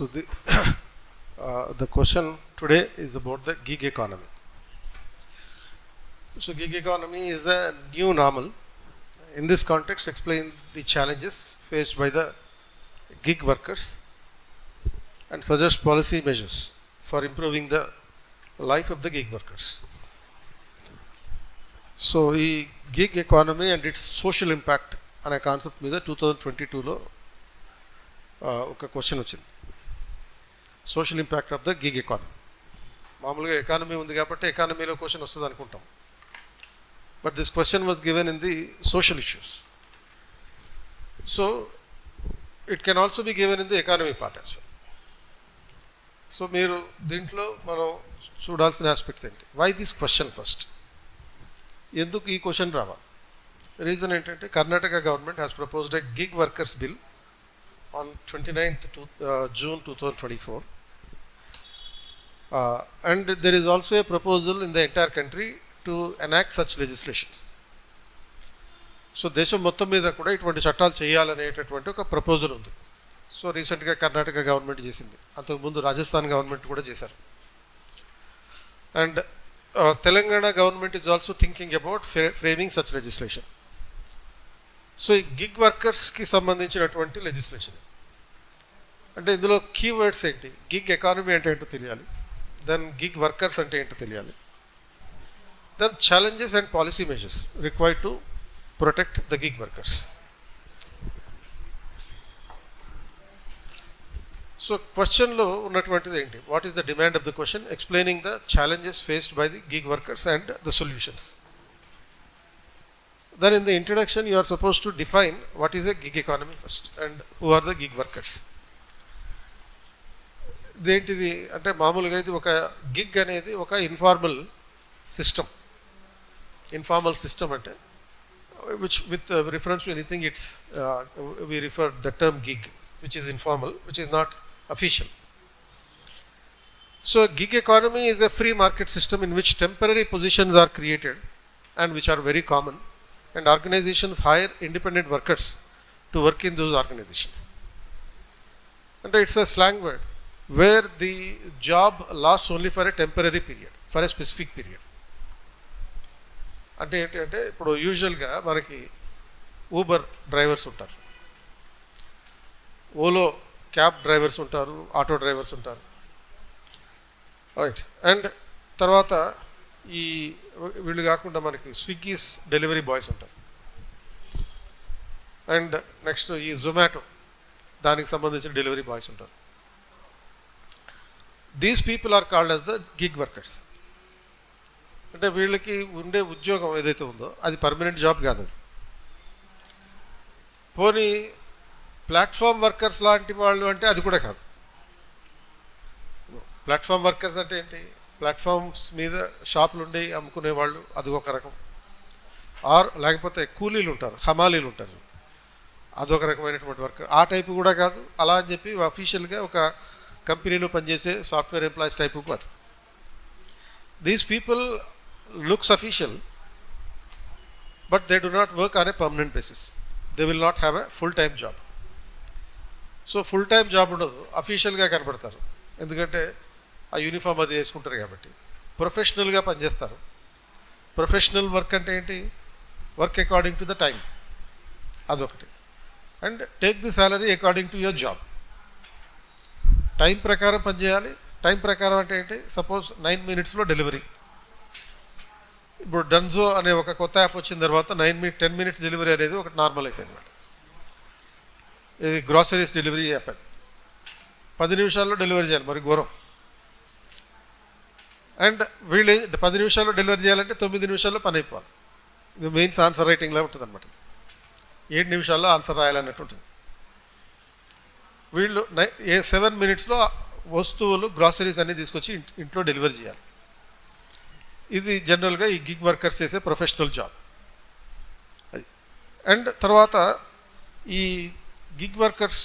So the question today is about the gig economy. So gig economy is a new normal. In this context, explain the challenges faced by the gig workers and suggest policy measures for improving the life of the gig workers. So ఈ gig economy and its social impact అనే concept మీద 2022లో ఒక question వచ్చింది. Social impact of the gig economy. మామూలుగా economy ఉంది కాబట్టి ఎకానమీలో క్వశ్చన్ వస్తుంది అనుకుంటాం. But this question was given in the social issues. So it can also be given in the economy part as well. So మీరు దీంట్లో మనం చూడాల్సిన ఆస్పెక్ట్స్ ఏంటి? Why this question first? ఎందుకు ఈ క్వశ్చన్ రావాలి? రీజన్ ఏంటంటే Karnataka government has proposed a gig workers bill on 29th June 2024 and there is also a proposal in the entire country to enact such legislations. So దేశం మొత్తం మీద కూడా ఇటువంటి చట్టాలు చేయాలనేటటువంటి ఒక ప్రపోజల్ ఉంది. సో రీసెంట్గా కర్ణాటక గవర్నమెంట్ చేసింది, అంతకుముందు రాజస్థాన్ గవర్నమెంట్ కూడా చేశారు. And Telangana government is also thinking about framing such legislation. So ఈ గిగ్ వర్కర్స్కి సంబంధించినటువంటి లెజిస్లేషన్. అంటే ఇందులో కీవర్డ్స్ ఏంటి? గిగ్ ఎకానమీ అంటే ఏంటో తెలియాలి, దెన్ గిగ్ వర్కర్స్ అంటే ఏంటో తెలియాలి, then challenges and policy measures required to protect the gig workers. So క్వశ్చన్లో ఉన్నటువంటిది ఏంటి? What is the demand of the question? Explaining the challenges faced by the gig workers and the solutions. Then in the introduction you are supposed to define what is a gig economy first and who are the gig workers. దేంటిది అంటే మామూలుగా ఇది ఒక gig అనేది ఒక informal system. Informal system అంటే which with reference to anything it's we refer the term gig which is informal, which is not official. So gig economy is a free market system in which temporary positions are created and which are very common, and organizations hire independent workers to work in those organizations. And it's a slang word where the job lasts only for a temporary period, for a specific period. అంటే ఏంటి అంటే ఇప్పుడు యూజువల్గా మనకి Uber drivers ఉంటారు, Ola cab drivers ఉంటారు, auto drivers ఉంటారు, right. And తర్వాత ఈ వీళ్ళు కాకుండా మనకి స్విగ్గీస్ డెలివరీ బాయ్స్ ఉంటారు, అండ్ నెక్స్ట్ ఈ జొమాటో దానికి సంబంధించిన డెలివరీ బాయ్స్ ఉంటారు. These people are called as the gig workers. అంటే వీళ్ళకి ఉండే ఉద్యోగం ఏదైతే ఉందో అది పర్మనెంట్ జాబ్ కాదు. అది పోనీ ప్లాట్ఫామ్ వర్కర్స్ లాంటి వాళ్ళు అంటే అది కూడా కాదు. ప్లాట్ఫామ్ వర్కర్స్ అంటే ఏంటి? ప్లాట్ఫామ్స్ మీద షాపులు ఉండి అమ్ముకునే వాళ్ళు, అది ఒక రకం. ఆర్ లేకపోతే కూలీలు ఉంటారు, హమాలీలు ఉంటారు, అదొక రకమైనటువంటి వర్కర్. ఆ టైపు కూడా కాదు. అలా అని చెప్పి అఫీషియల్గా ఒక కంపెనీలో పనిచేసే సాఫ్ట్వేర్ ఎంప్లాయీస్ టైపు కాదు. These people looks official but they do not work on a permanent basis. They will not have a full time job. So full time job ఉండదు, అఫీషియల్గా కనబడతారు. ఎందుకంటే ఆ యూనిఫామ్ అది వేసుకుంటారు కాబట్టి. ప్రొఫెషనల్గా పనిచేస్తారు. ప్రొఫెషనల్ వర్క్ అంటే ఏంటి? Work according to the time, అదొకటి. And take the salary according to your job. Time ప్రకారం పనిచేయాలి. టైం ప్రకారం అంటే ఏంటి? సపోజ్ 9 minutesలో డెలివరీ. ఇప్పుడు డన్జో అనే ఒక కొత్త యాప్ వచ్చిన తర్వాత 10 minutes డెలివరీ అనేది ఒకటి నార్మల్ అయిపోయింది. ఇది గ్రాసరీస్ డెలివరీ యాప్. అది 10 నిమిషాల్లో డెలివరీ చేయాలి, మరి ఘోరం. అండ్ వీళ్ళు 10 నిమిషాల్లో డెలివరీ చేయాలంటే 9 నిమిషాల్లో పని అయిపోవాలి. ఇది మెయిన్స్ ఆన్సర్ రైటింగ్లో ఉంటుంది అనమాట. 7 నిమిషాల్లో ఆన్సర్ రాయాలన్నట్టు ఉంటుంది. వీళ్ళు 7 minutesలో వస్తువులు గ్రాసరీస్ అన్నీ తీసుకొచ్చి ఇంట్లో డెలివరీ చేయాలి. ఇది జనరల్గా ఈ గిగ్ వర్కర్స్ చేసే ప్రొఫెషనల్ జాబ్ అది. అండ్ తర్వాత ఈ గిగ్ వర్కర్స్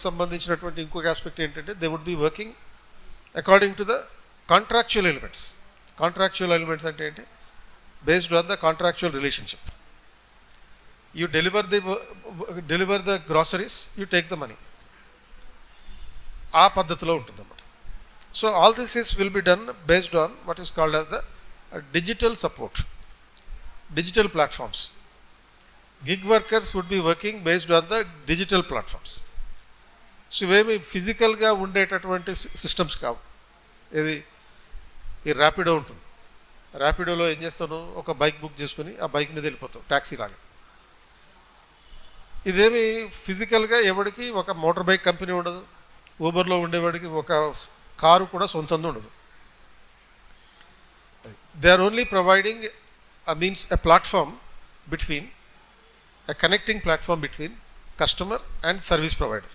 సంబంధించినటువంటి ఇంకొక ఆస్పెక్ట్ ఏంటంటే they would be working according to the contractual elements. Contractual elements అంటే ఏంటి? Based on the contractual relationship. You deliver the groceries, you take the money. ఆ పద్ధతిలో ఉంటుందన్నమాట. So all this is will be done based on what is called as the digital support, digital platforms. Gig workers would be working based on the digital platforms. So ఇవేమి ఫిజికల్గా ఉండేటటువంటి systems కావు. ఇది ఈ ర్యాపిడో ఉంటుంది. ర్యాపిడోలో ఏం చేస్తాను, ఒక బైక్ బుక్ చేసుకుని ఆ బైక్ మీద వెళ్ళిపోతాం, ట్యాక్సీ లాగా. ఇదేమి ఫిజికల్గా ఎవరికి ఒక మోటార్ బైక్ కంపెనీ ఉండదు, ఊబర్లో ఉండేవాడికి ఒక కారు కూడా సొంతంగా ఉండదు. They are only providing means a platform between, a connecting platform between customer and service provider.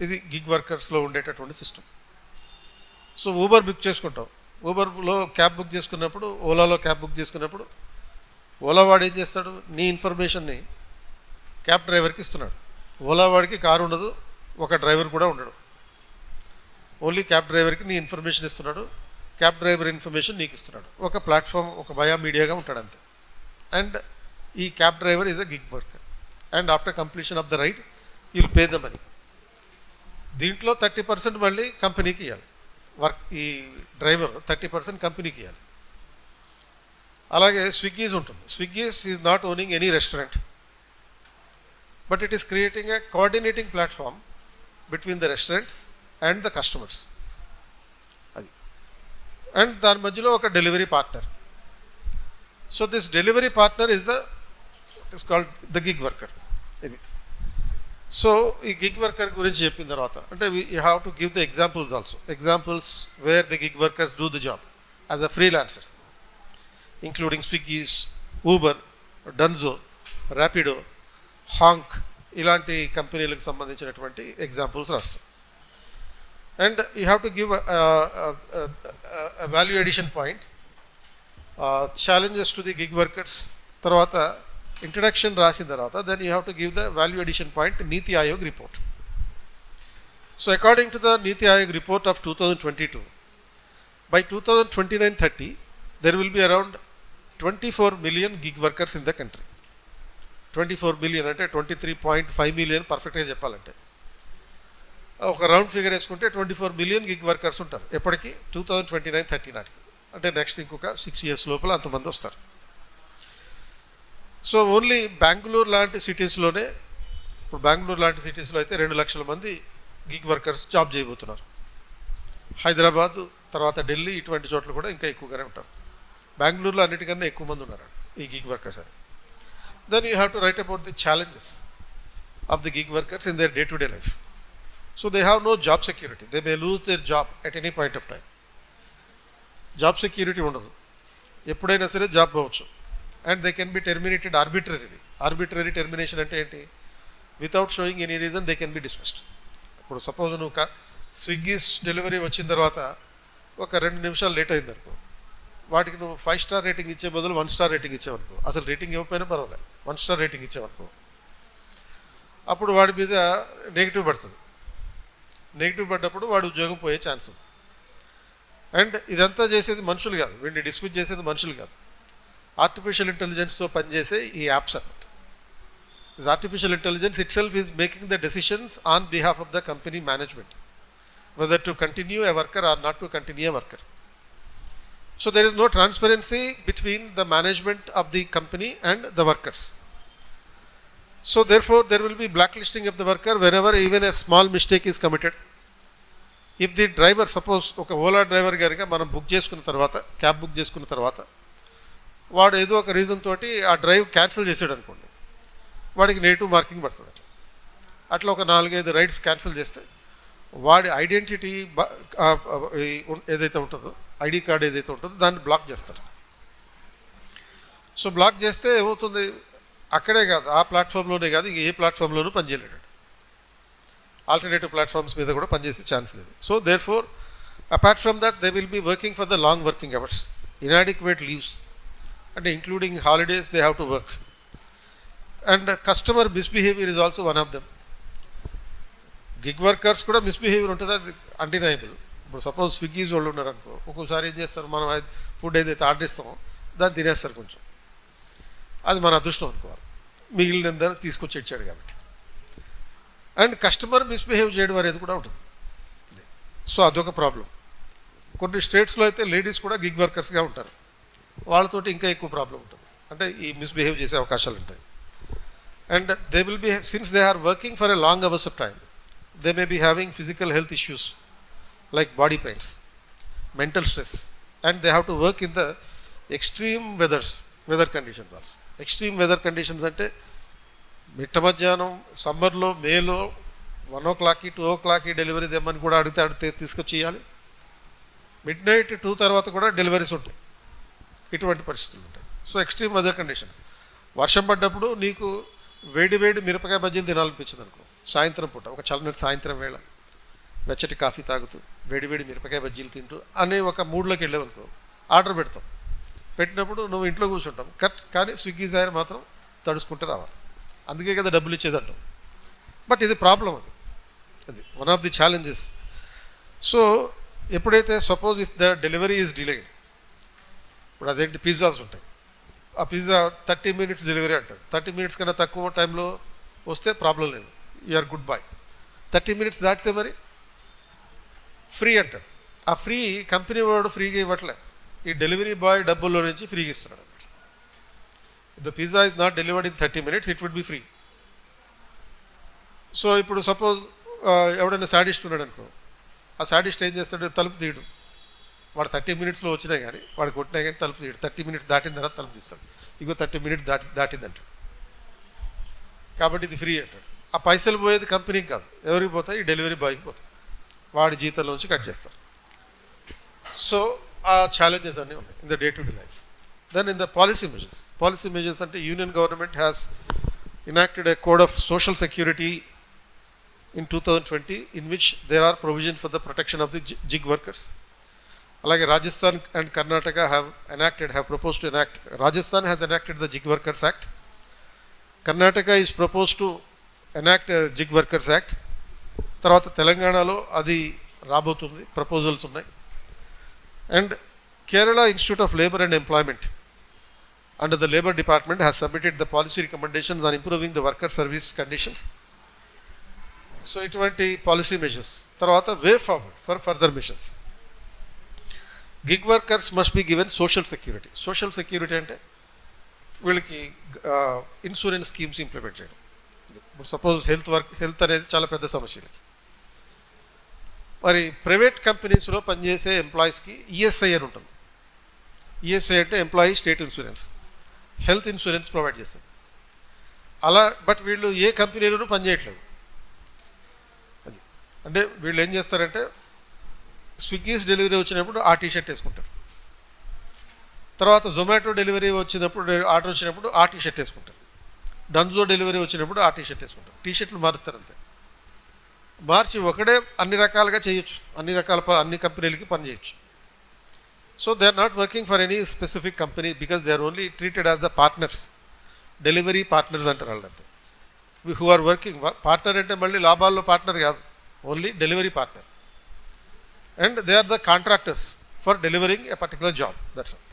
ఇది గిగ్ వర్కర్స్లో ఉండేటటువంటి సిస్టమ్. సో ఊబర్ బుక్ చేసుకుంటాం, ఊబర్లో క్యాబ్ బుక్ చేసుకున్నప్పుడు, ఓలాలో క్యాబ్ బుక్ చేసుకున్నప్పుడు ఓలా వాడు ఏం చేస్తాడు, నీ ఇన్ఫర్మేషన్ని క్యాబ్ డ్రైవర్కి ఇస్తున్నాడు. ఓలా వాడికి కారు ఉండదు, ఒక డ్రైవర్ కూడా ఉండడు, ఓన్లీ క్యాబ్ డ్రైవర్కి నీ ఇన్ఫర్మేషన్ ఇస్తున్నాడు, క్యాబ్ డ్రైవర్ ఇన్ఫర్మేషన్ నీకు ఇస్తున్నాడు. ఒక ప్లాట్ఫామ్, ఒక వయా మీడియాగా ఉంటాడు అంతే. అండ్ ఈ cab driver is a gig worker. And after completion of the ride you'll pay the money. దీంట్లో 30% మళ్ళీ కంపెనీకి ఇవ్వాలి. వర్క్ ఈ డ్రైవర్ 30% కంపెనీకి ఇవ్వాలి. అలాగే స్విగ్గీస్ ఉంటుంది. Swiggy's is not owning any restaurant, but it is creating a coordinating platform between the restaurants and the customers. And దాని మధ్యలో ఒక delivery partner. So this delivery partner is called the gig worker. ఇది. So ఈ gig worker గురించి చెప్పిన తర్వాత అంటే you have to give the examples also. Examples wear the gig workers do the job as a freelancer, including Swiggy's, Uber, Dunzo, Rapido, Hank, ఇలాంటి కంపెనీలకు సంబంధించినటువంటి examples రాస్తాం. And you have to give a value addition point, challenges to the gig workers. తర్వాత introduction రాసిన తర్వాత then you have to give the value addition point, Niti Aayog report. So according to the Niti Aayog report of 2022, by 2029-30 there will be around 24 million gig workers in the country. 24 million అంటే 23.5 million పర్ఫెక్ట్గా చెప్పాలంటే. ఒక round figure వేసుకుంటే 24 million gig workers ఉంటారు. ఎప్పటికీ 2029-30 నాటికి, అంటే next ఇంకొక 6 years లోపల అంతమంది వస్తారు. సో ఓన్లీ బెంగళూరు లాంటి సిటీస్లోనే, ఇప్పుడు బెంగళూరు లాంటి సిటీస్లో అయితే 2 లక్షల మంది గిగ్ వర్కర్స్ జాబ్ చేయబోతున్నారు. హైదరాబాద్, తర్వాత ఢిల్లీ, ఇటువంటి చోట్ల కూడా ఇంకా ఎక్కువగానే ఉంటారు. బెంగళూరులో అన్నిటికన్నా ఎక్కువ మంది ఉన్నారు ఈ గిగ్ వర్కర్స్ అని. Then you have to write about the challenges of the gig workers in their day to day life. So they have no job security. They may lose their job at any point of time. Job security ఉండదు, ఎప్పుడైనా సరే job పోవచ్చు. And they can be terminated arbitrarily. Arbitrary termination అంటే ఏంటి, without showing any reason they can be dismissed. ఇప్పుడు suppose నువ్వు Swiggy's delivery వచ్చిన తర్వాత ఒక 2 నిమిషాలు లేట్ అయింది అనుకో, వాటికి నువ్వు 5 స్టార్ రేటింగ్ ఇచ్చే బదులు 1 స్టార్ రేటింగ్ ఇచ్చావనుకో, అసలు రేటింగ్ ఇవ్వకపోయినా పర్వాలేదు, 1 స్టార్ రేటింగ్ ఇచ్చావనుకో, అప్పుడు వాడి మీద నెగిటివ్ పడుతుంది. నెగిటివ్ పడ్డప్పుడు వాడు ఉద్యోగం పోయే ఛాన్స్ ఉంది. అండ్ ఇదంతా చేసేది మనుషులు కాదు, వీడిని డిస్మిస్ చేసేది మనుషులు కాదు, ఆర్టిఫిషియల్ ఇంటెలిజెన్స్తో పనిచేసే ఈ యాప్స్ అన్నమాట. This artificial intelligence itself is making the decisions on behalf of the company management, whether to continue a worker or not to continue a worker. So there is no transparency between the management of the company and the workers. So therefore there will be blacklisting of the worker whenever even a small mistake is committed. If the driver, suppose ఒక Ola driver గారిగా మనం book చేసుకున్న తర్వాత, cab book చేసుకున్న తర్వాత వాడు ఏదో ఒక reason తోటి ఆ డ్రైవ్ క్యాన్సిల్ చేసాడు అనుకోండి, వాడికి నెగిటివ్ మార్కింగ్ పడుతుంది. అట్లా ఒక 4-5 రైడ్స్ క్యాన్సిల్ చేస్తే వాడి ఐడెంటిటీ ఏదైతే ఉంటుందో, ఐడి కార్డ్ ఏదైతే ఉంటుందో దాన్ని బ్లాక్ చేస్తారు. సో బ్లాక్ చేస్తే ఏమవుతుంది, అక్కడే కాదు, ఆ ప్లాట్ఫామ్లోనే కాదు, ఇంక ఏ ప్లాట్ఫామ్లోనూ పనిచేయలేడు. ఆల్టర్నేటివ్ ప్లాట్ఫామ్స్ మీద కూడా పనిచేసే ఛాన్స్ లేదు. So there for apart from that they will be working for the long working hours, inadequate leaves, అంటే including holidays they have to work. And customer misbehaviour is also one of them. Gig workers కూడా misbehaviour ఉంటుంది, అది undeniable. ఇప్పుడు suppose Swiggy's వాళ్ళు ఉన్నారనుకో, ఒక్కోసారి ఏం చేస్తారు, మనం ఫుడ్ ఏదైతే ఆర్డర్ ఇస్తామో దాన్ని తినేస్తారు కొంచెం, అది మన అదృష్టం అనుకోవాలి, మిగిలిన తీసుకొచ్చి ఇచ్చాడు కాబట్టి. అండ్ కస్టమర్ మిస్బిహేవ్ చేయడం అనేది కూడా ఉంటుంది. సో అదొక ప్రాబ్లం. కొన్ని స్టేట్స్లో అయితే లేడీస్ కూడా గిగ్ వర్కర్స్గా ఉంటారు, వాళ్ళతోటి ఇంకా ఎక్కువ ప్రాబ్లం ఉంటుంది, అంటే ఈ మిస్బిహేవ్ చేసే అవకాశాలు ఉంటాయి. And they will be, since they are working for a long hours of time, they may be having physical health issues like body pains, mental stress, and they have to work in the extreme weather conditions also. Extreme weather conditions అంటే మిట్ట మధ్యాహ్నం సమ్మర్లో మేలో 1 o'clock 2 o'clock delivery తెమ్మని కూడా అడిగితే తీసుకొచ్చి ఇవ్వాలి. మిడ్ నైట్ 2 తర్వాత కూడా డెలివరీస్ ఉంటాయి, ఇటువంటి పరిస్థితులు ఉంటాయి. So extreme weather conditions. వర్షం పడ్డప్పుడు నీకు వేడి వేడి మిరపకాయ బజ్జీలు తినాలనిపించింది అనుకో, సాయంత్రం పూట ఒక చల్లటి సాయంత్రం వేళ వెచ్చటి కాఫీ తాగుతూ వేడివేడి మిరపకాయ బజ్జీలు తింటూ అనే ఒక మూడ్లోకి వెళ్ళామనుకో, ఆర్డర్ పెడతాం. పెట్టినప్పుడు నువ్వు ఇంట్లో కూర్చుంటాం, కానీ స్విగ్గీ జాయిన్ మాత్రం తడుచుకుంటూ రావాలి. అందుకే కదా డబ్బులు ఇచ్చేదంటాం. బట్ ఇది ప్రాబ్లం, అది one of the challenges. So ఎప్పుడైతే suppose if the delivery is delayed, ఇప్పుడు అదేంటి పిజ్జాస్ ఉంటాయి, ఆ పిజ్జా 30 minutes డెలివరీ అంటాడు. 30 minutes కన్నా తక్కువ టైంలో వస్తే ప్రాబ్లం లేదు, యూఆర్ గుడ్ బాయ్. 30 minutes దాటితే మరి ఫ్రీ అంటాడు. ఆ ఫ్రీ కంపెనీ వాడు ఫ్రీగా ఇవ్వట్లే, ఈ డెలివరీ బాయ్ డబ్బుల్లో నుంచి ఫ్రీగా ఇస్తున్నాడు అనమాట. The pizza is not delivered in 30 minutes, it would be free. So ఇప్పుడు సపోజ్ ఎవడైనా సాడిస్ట్ ఉన్నాడు అనుకో, ఆ సాడిస్ట్ ఏం చేస్తాడు, తలుపు తీయడు. వాడు 30 minutesలో వచ్చినా కానీ వాడు కొట్టినా కానీ తలుపు తీయడు. 30 minutes దాటిన తర్వాత తలుపు తీస్తాడు, ఇగో 30 minutes దాటిందంటాడు, కాబట్టి ఇది ఫ్రీ అంటాడు. ఆ పైసలు పోయేది కంపెనీకి కాదు, ఎవరికి పోతాయి, ఈ డెలివరీ బాయ్కి పోతాయి, వాడి జీతంలోంచి కట్ చేస్తారు. సో ఆ ఛాలెంజెస్ అన్నీ ఉన్నాయి in the day to day life. Then in the policy measures అంటే union government has enacted a code of social security in 2020 in which there are provisions for the protection of the gig workers. అలాగే Rajasthan and Karnataka have proposed to enact, Rajasthan has enacted the Gig Workers Act. Karnataka is proposed to enact a Gig Workers Act. తర్వాత తెలంగాణలో అది రాబోతుంది, proposals ఉన్నాయి. And Kerala institute of labour and employment under the Labour Department has submitted the policy recommendations on improving the worker service conditions. So ఇటువంటి policy measures. తర్వాత way forward for further measures. Gig workers must be given social security. Social security అంటే వీళ్ళకి insurance schemes implement చేయడం. Suppose health అనేది చాలా పెద్ద సమస్య. మరి ప్రైవేట్ కంపెనీస్లో పనిచేసే ఎంప్లాయీస్కి ఈఎస్ఐ అని ఉంటుంది. ఈఎస్ఐ అంటే employee state insurance, health insurance provide చేస్తుంది. అలా బట్ వీళ్ళు ఏ కంపెనీలోనూ పనిచేయట్లేదు. అది అంటే వీళ్ళు ఏం చేస్తారంటే స్విగ్గీస్ డెలివరీ వచ్చినప్పుడు ఆ టీషర్ట్ వేసుకుంటారు, తర్వాత జొమాటో డెలివరీ వచ్చినప్పుడు ఆర్డర్ వచ్చినప్పుడు ఆ టీషర్ట్ వేసుకుంటారు, డన్జో డెలివరీ వచ్చినప్పుడు ఆ టీషర్ట్ వేసుకుంటారు. టీషర్ట్లు మారుస్తారు అంతే. మార్చి ఒకడే అన్ని రకాలుగా చేయొచ్చు, అన్ని కంపెనీలకి పని చేయొచ్చు. So they are not working for any specific company because they are only treated as the partners, delivery partners అంటారు వాళ్ళంతా. who are working, partner అంటే మళ్ళీ లాభాల్లో పార్ట్నర్ కాదు, only delivery partner. And they are the contractors for delivering a particular job, that's all.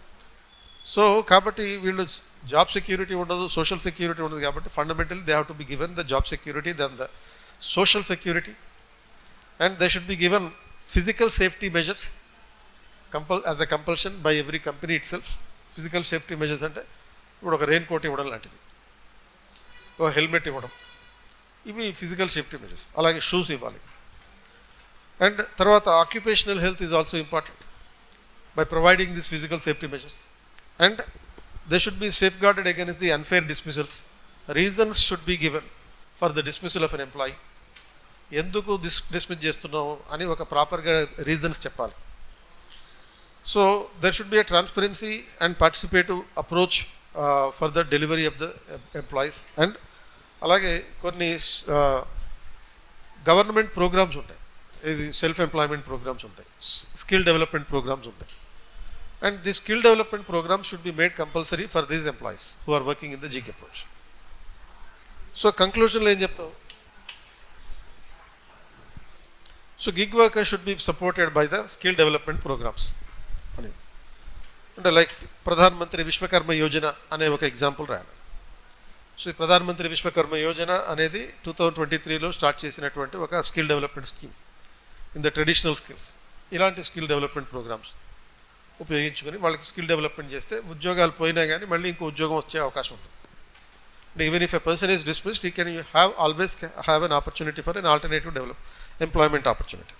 So కాబట్టి వీళ్ళు job security ఉండదు, social security ఉండదు. కాబట్టి fundamentally they have to be given the job security then the social security. And they should be given physical safety measures as a compulsion by every company itself. Physical safety measures అంటే ఇప్పుడు ఒక rain coat ఇవ్వడం లాంటిది, ఒక helmet ఇవ్వడం, ఇవి physical safety measures. అలాగే shoes ఇవ్వాలి. అండ్ తర్వాత occupational health is also important by providing this physical safety measures. And they should be safe guarded against the unfair dismissals. Reasons should be given for the dismissal of an employee. ఎందుకు dismiss చేస్తున్నావు అని ఒక ప్రాపర్గా reasons చెప్పాలి. So there should be a transparency and participative approach for the delivery of the employees. And అలాగే కొన్ని government programmes ఉంటాయి, ఇది సెల్ఫ్ ఎంప్లాయ్మెంట్ ప్రోగ్రామ్స్ ఉంటాయి, స్కిల్ డెవలప్మెంట్ ప్రోగ్రామ్స్ ఉంటాయి. And the skill development programmes should be made compulsory for these employees who are working in the gig approach. So కంక్లూజన్లో ఏం చెప్తావు? So gig worker should be supported by the skill development programmes అని. అంటే like Pradhan Mantri Vishwakarma Yojana అనే ఒక example రాయాలి. So ఈ ప్రధాన్ మంత్రి విశ్వకర్మ యోజన అనేది 2023లో స్టార్ట్ చేసినటువంటి ఒక skill development scheme. In the traditional skills. ఇలాంటి స్కిల్ డెవలప్మెంట్ ప్రోగ్రామ్స్ ఉపయోగించుకొని వాళ్ళకి స్కిల్ డెవలప్మెంట్ చేస్తే ఉద్యోగాలు పోయినా కానీ మళ్ళీ ఇంకో ఉద్యోగం వచ్చే అవకాశం ఉంటుంది. Even if a person is dismissed, he can always have an opportunity for an alternative employment opportunity.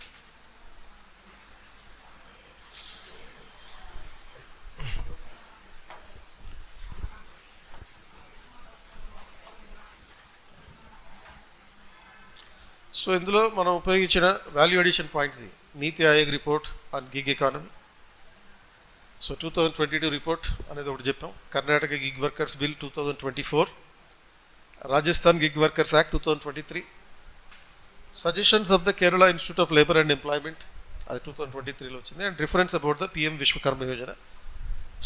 So ఇందులో మనం ఉపయోగించిన value addition points, NITI Aayog report on gig economy. So 2022 report అనేది ఒకటి చెప్పాం. Karnataka gig workers bill 2024, Rajasthan gig workers act 2023, suggestions of the Kerala institute of labour and employment, అది 2023లో వచ్చింది, and reference about the PM Vishwakarma Yojana.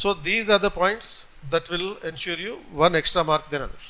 So these are the points that will ensure you 1 extra mark than others.